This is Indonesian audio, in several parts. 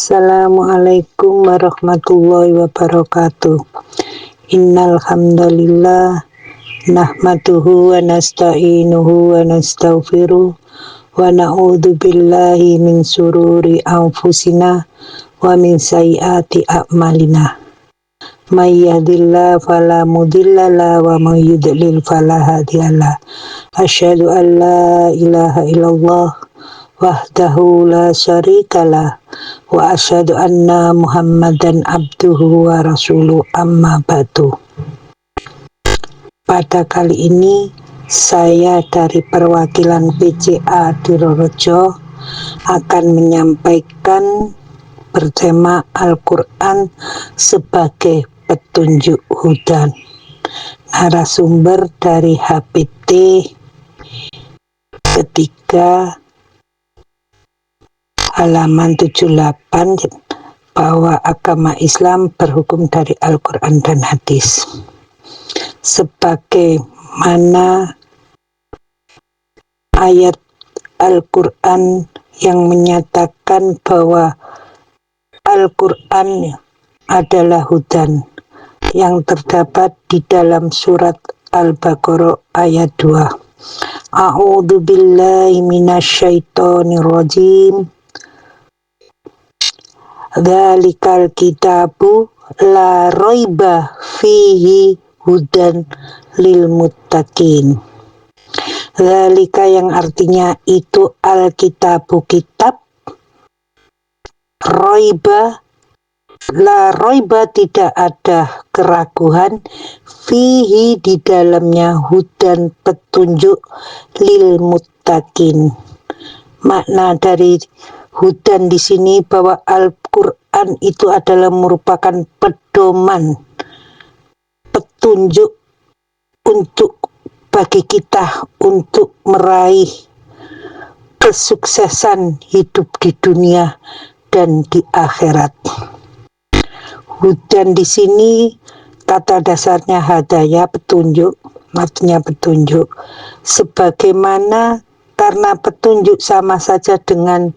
Assalamualaikum warahmatullahi wabarakatuh. Innal hamdalillah nahmaduhu wa nasta'inuhu wa nastaghfiruh wa na'udzu billahi min sururi anfusina wa min sayyiati a'malina. May yahdihillahu fala mudhillalah wa may yudlil fala hadiyalah. Asyhadu an la ilaha illallah wahdahu la syarikalah wa asyhadu anna Muhammadan abduhu wa rasuluh, amma ba'du. Pada kali ini saya dari perwakilan PCA Dirorejo akan menyampaikan bertema Al-Quran sebagai petunjuk hudan. Narasumber dari HPT ketiga halaman 78, bahwa agama Islam berhukum dari Al-Quran dan hadis. Sebagaimana ayat Al-Quran yang menyatakan bahwa Al-Quran adalah hudan, yang terdapat di dalam surat Al-Baqarah ayat 2. A'udzu billahi minasyaitonir rajim. Dzalikal kitabu la raiba fihi hudan lil muttaqin. Dzalika yang artinya itu Alkitabu kitab, raiba la raiba tidak ada keraguan, fihi di dalamnya hudan petunjuk lil muttaqin. Makna dari hudan di sini bahwa Al-Quran itu adalah merupakan pedoman, petunjuk untuk bagi kita untuk meraih kesuksesan hidup di dunia dan di akhirat. Hudan di sini kata dasarnya hadaya, petunjuk, artinya petunjuk. Sebagaimana karena petunjuk sama saja dengan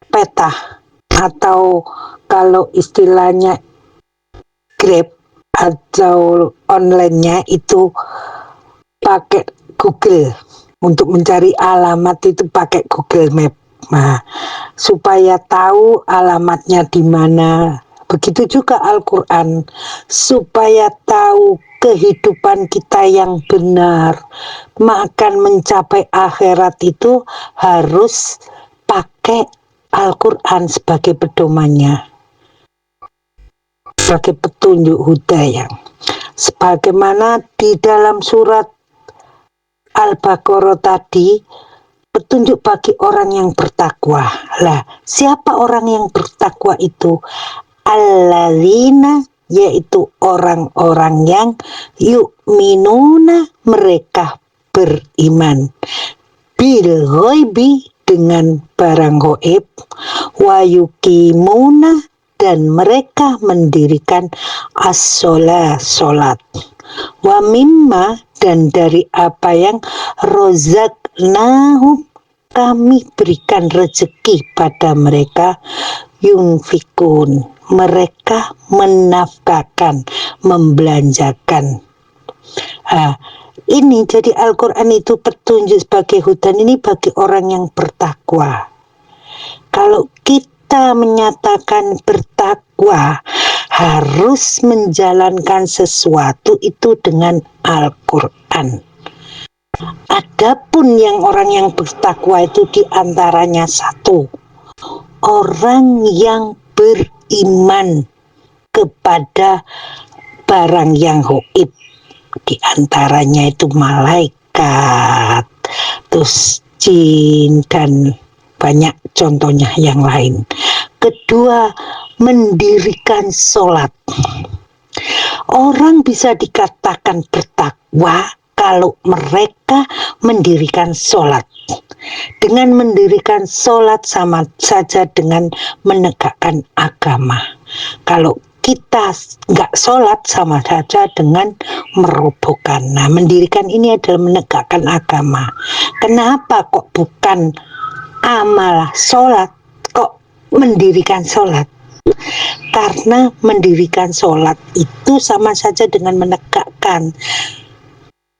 peta, atau kalau istilahnya Grab atau online-nya itu pakai Google. Untuk mencari alamat itu pakai Google Map. Nah, supaya tahu alamatnya di mana. Begitu juga Al-Quran, supaya tahu kehidupan kita yang benar, maka mencapai akhirat itu harus pakai Al-Quran sebagai pedomannya, sebagai petunjuk hidayah. Sebagaimana di dalam surat Al-Baqarah tadi, petunjuk bagi orang yang bertakwa. Lah, siapa orang yang bertakwa itu? Alladzina, yaitu orang-orang yang yu'minuna, mereka beriman, bil ghaibi, dengan barang gaib, wa yuqimuna, dan mereka mendirikan as-sholat, sholat, wa mimma, dan dari apa yang rozaqnahum, kami berikan rezeki pada mereka, yunfikun, mereka menafkahkan, membelanjakan. Ini jadi Al-Quran itu petunjuk sebagai hudan ini bagi orang yang bertakwa. Kalau kita menyatakan bertakwa, harus menjalankan sesuatu itu dengan Al-Quran. Adapun yang orang yang bertakwa itu diantaranya satu, orang yang beriman kepada barang yang gaib, diantaranya itu malaikat, terus jin, dan banyak contohnya yang lain. Kedua, mendirikan sholat. Orang bisa dikatakan bertakwa kalau mereka mendirikan sholat. Dengan mendirikan sholat sama saja dengan menegakkan agama. Kalau kita nggak sholat sama saja dengan merobohkan. Nah, mendirikan ini adalah menegakkan agama. Kenapa kok bukan amal sholat, kok mendirikan sholat. Karena mendirikan sholat itu sama saja dengan menegakkan.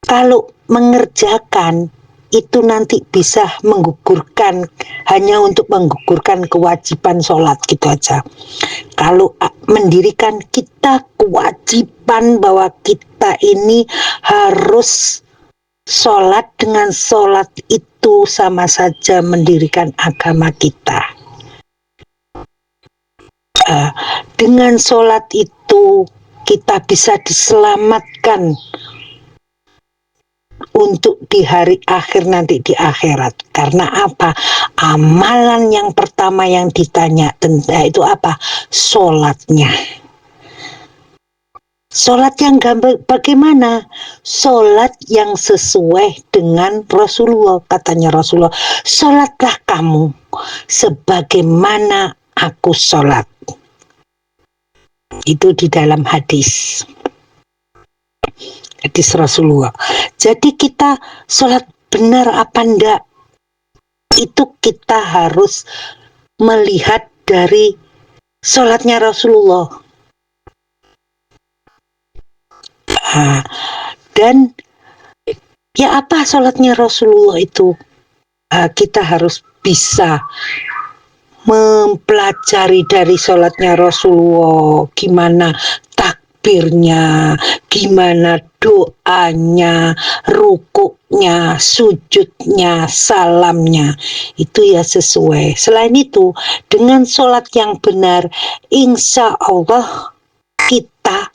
Kalau mengerjakan itu nanti bisa menggugurkan, hanya untuk menggugurkan kewajiban sholat gitu aja. Kalau mendirikan, kita kewajiban bahwa kita ini harus sholat. Dengan sholat itu sama saja mendirikan agama kita. Dengan sholat itu kita bisa diselamatkan untuk di hari akhir nanti di akhirat. Karena apa? Amalan yang pertama yang ditanya tentang itu apa? Sholatnya. Sholat yang bagaimana? Sholat yang sesuai dengan Rasulullah. Katanya Rasulullah, sholatlah kamu sebagaimana aku sholat. Itu di dalam hadis Rasulullah. Jadi kita sholat benar apa enggak, itu kita harus melihat dari sholatnya Rasulullah. Dan ya apa sholatnya Rasulullah itu? Kita harus bisa mempelajari dari sholatnya Rasulullah, gimana takbirnya, gimana doanya, rukuknya, sujudnya, salamnya, itu ya sesuai. Selain itu, dengan sholat yang benar, insya Allah kita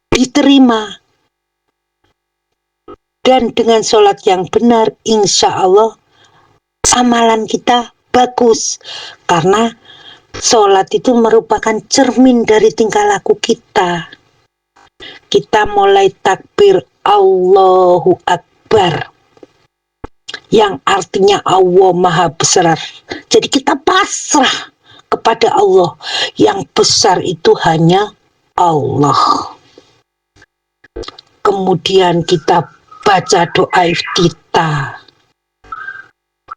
diterima. Dan dengan sholat yang benar, insya Allah amalan kita bagus, karena sholat itu merupakan cermin dari tingkah laku kita. Kita mulai takbir Allahu Akbar, yang artinya Allah Maha Besar. Jadi kita pasrah kepada Allah. Yang besar itu hanya Allah. Kemudian kita baca doa iftitah,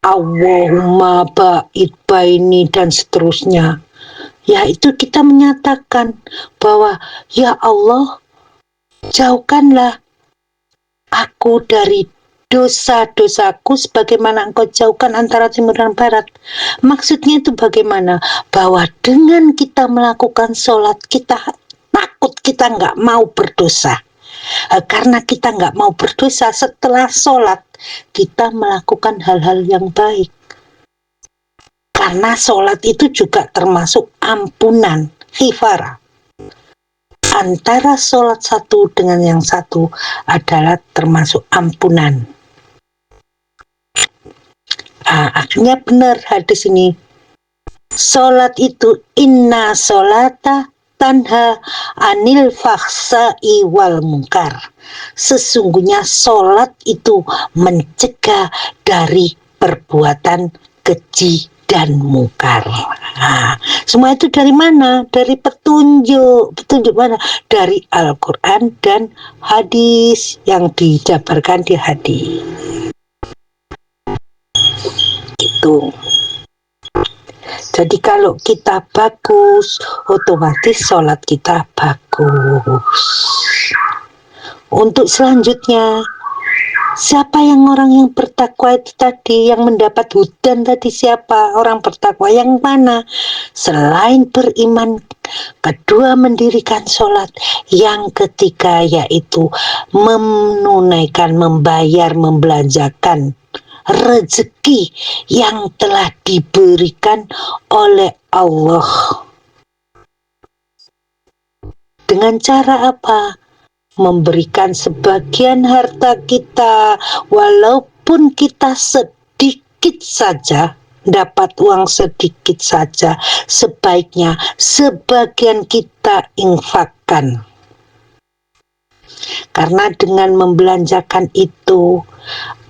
Allahumma ba'id baini, dan seterusnya. Ya, itu kita menyatakan bahwa ya Allah, jauhkanlah aku dari dosa-dosaku sebagaimana Engkau jauhkan antara timur dan barat. Maksudnya itu bagaimana? Bahwa dengan kita melakukan sholat, kita takut kita nggak mau berdosa. Karena kita nggak mau berdosa, setelah sholat kita melakukan hal-hal yang baik. Karena sholat itu juga termasuk ampunan, khifara. Antara sholat satu dengan yang satu adalah termasuk ampunan. Akhirnya benar hadis ini. Sholat itu inna sholata tanha anil fakhsa'i wal munkar. Sesungguhnya sholat itu mencegah dari perbuatan keji dan mungkar. Semua itu dari mana? Dari petunjuk. Petunjuk mana? Dari Al-Quran dan hadis yang dijabarkan di hadis. Itu. Jadi kalau kita bagus, otomatis sholat kita bagus. Untuk selanjutnya, siapa orang yang bertakwa itu tadi, yang mendapat hudan tadi, siapa orang bertakwa yang mana? Selain beriman, kedua mendirikan sholat, yang ketiga yaitu menunaikan, membayar, membelanjakan rezeki yang telah diberikan oleh Allah. Dengan cara apa? Memberikan sebagian harta kita, walaupun kita sedikit saja, dapat uang sedikit saja, sebaiknya sebagian kita infakkan. Karena dengan membelanjakan itu,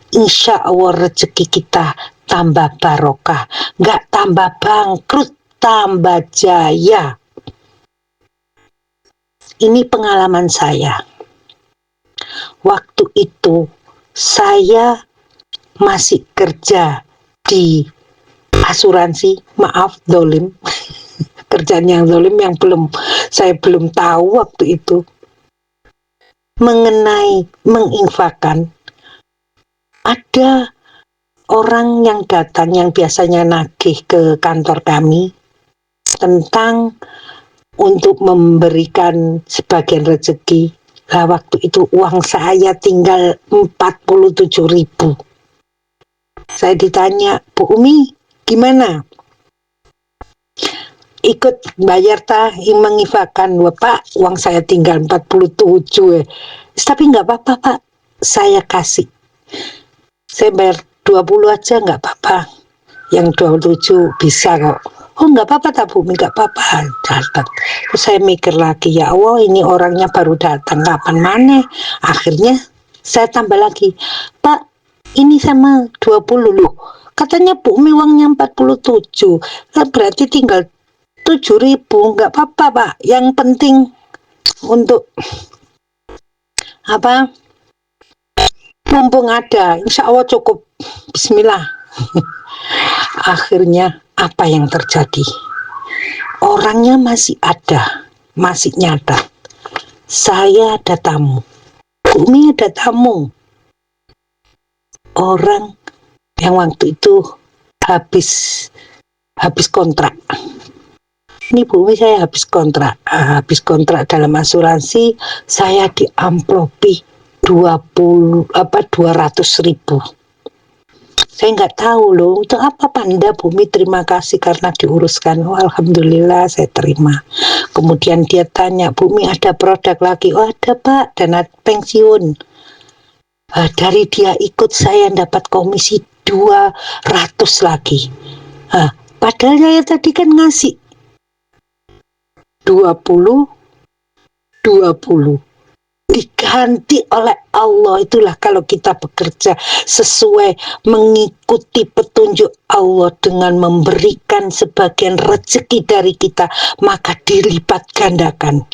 insya Allah rezeki kita tambah barokah, nggak tambah bangkrut, tambah jaya. Ini pengalaman saya. Waktu itu saya masih kerja di asuransi, maaf, dolim. Kerjaan yang dolim yang saya belum tahu waktu itu. Mengenai menginfakkan, ada orang yang datang yang biasanya nagih ke kantor kami tentang untuk memberikan sebagian rezeki. Nah, waktu itu uang saya tinggal 47.000. Saya ditanya, Bu Umi, gimana? Ikut bayar mengifakan, Pak, uang saya tinggal 47. Tapi nggak apa-apa, Pak, saya kasih. Saya bayar 20 aja nggak apa-apa. Yang 27 bisa kok. Oh nggak apa-apa tak Bu, nggak apa-apa. Terus saya mikir lagi, ya Allah, ini orangnya baru datang kapan mana. Akhirnya saya tambah lagi, Pak, ini sama 20 loh. Katanya Bu Umi uangnya 47. Berarti tinggal 7.000. Nggak apa-apa Pak. Yang penting untuk apa? Mumpung ada, insya Allah cukup. Bismillah. Akhirnya apa yang terjadi? Orangnya masih ada, masih nyata. Saya ada tamu, Umi ada tamu. Orang yang waktu itu habis kontrak. Ini Bu Umi, saya habis kontrak dalam asuransi. Saya diamplopi 200.000. Saya nggak tahu loh, untuk apa Panda Bumi, terima kasih karena diuruskan. Oh, alhamdulillah saya terima. Kemudian dia tanya, Bumi ada produk lagi? Oh ada Pak, dana pensiun. Dari dia ikut saya dapat komisi 200 lagi. Padahal saya tadi kan ngasih 20 diganti oleh Allah. Itulah kalau kita bekerja sesuai mengikuti petunjuk Allah dengan memberikan sebagian rezeki dari kita, maka dilipat gandakan.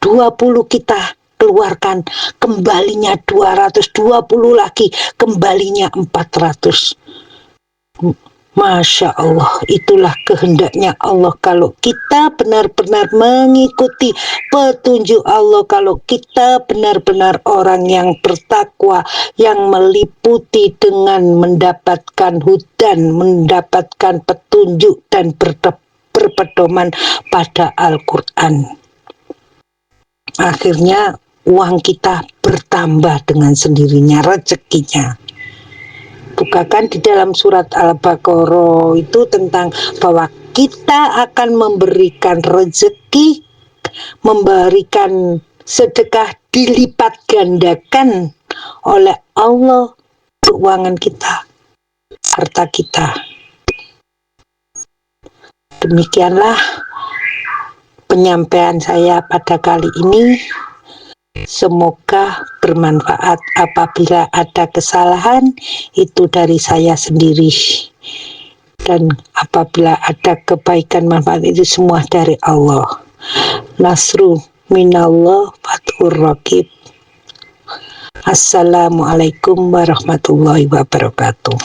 20 kita keluarkan, kembalinya 220 lagi, kembalinya 400. Masya Allah, itulah kehendaknya Allah. Kalau kita benar-benar mengikuti petunjuk Allah, kalau kita benar-benar orang yang bertakwa, yang meliputi dengan mendapatkan hudan, mendapatkan petunjuk dan berpedoman pada Al-Quran, akhirnya uang kita bertambah dengan sendirinya, rezekinya. Bukakan di dalam surat Al-Baqarah itu tentang bahwa kita akan memberikan rezeki, memberikan sedekah dilipat gandakan oleh Allah keuangan kita, harta kita. Demikianlah penyampaian saya pada kali ini. Semoga bermanfaat. Apabila ada kesalahan, itu dari saya sendiri, dan apabila ada kebaikan manfaat, itu semua dari Allah. Nasru minallah fathur raqib. Assalamualaikum warahmatullahi wabarakatuh.